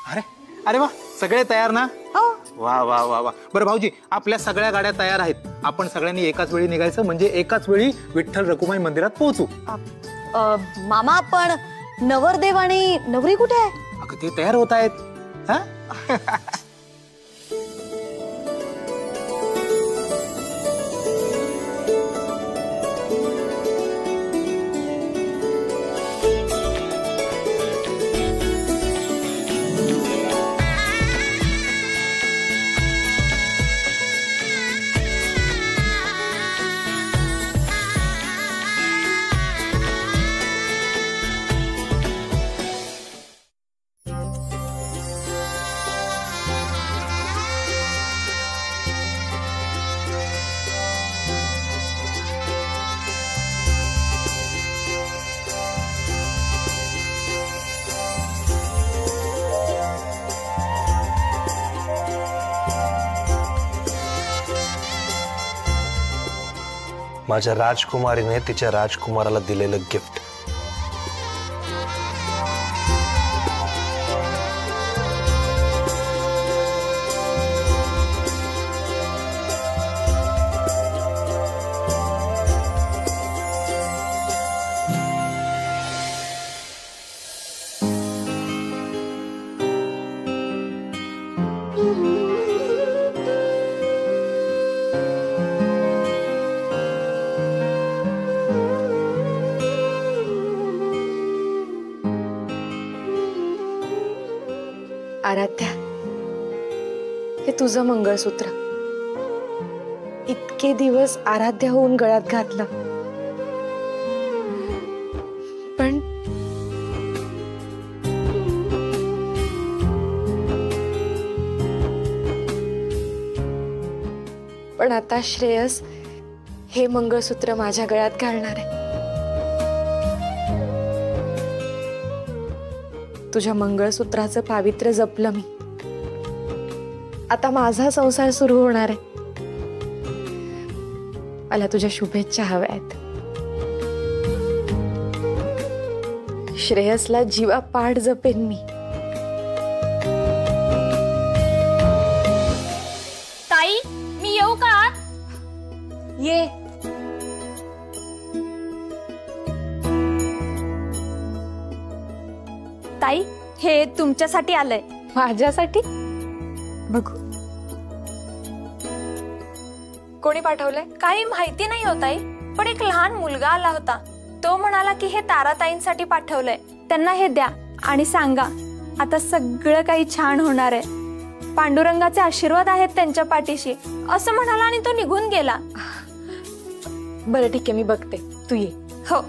अरे अरे वा, सगळे तयार ना? वा वा वा वा. बरं भाऊजी, आपल्या सगळ्या गाड्या तयार आहेत. आपण सगळ्यांनी एकाच वेळी निघायचं, म्हणजे एकाच वेळी विठ्ठल रखुमाई मंदिरात पोहोचू. मामा, पण नवरदेव आणि नवरी कुठे आहे? अगं ते तयार होत आहेत. हा माझ्या राजकुमारीने तिच्या राजकुमाराला दिलेलं गिफ्ट. आराध्या, हे तुझं मंगळसूत्र. इतके दिवस आराध्या होऊन गळ्यात घातलं, पण आता श्रेयस हे मंगळसूत्र माझ्या गळ्यात घालणार आहे. तुझ्या मंगळसूत्राचं पावित्र्य जपलं मी. आता माझा संसार सुरू होणार आहे. मला तुझ्या शुभेच्छा हव्या आहेत. श्रेयसला जीवा पाठ जपेन मी. ताई, मी येऊ का? ये. ताई, हे तुमच्यासाठी आलंय. माझ्यासाठी? बघू. कोणी पाठवलंय? काही माहिती नाही हो ताई, पण एक लहान मुलगा आला होता. तो म्हणाला की हे ताराताईंसाठी पाठवलंय. त्यांना हे द्या आणि सांगा आता सगळं काही छान होणार आहे. पांडुरंगाचे आशीर्वाद आहेत त्यांच्या पाठीशी, असं म्हणाला आणि तो निघून गेला. बरं ठीक आहे, मी बघते. तू ये. हो.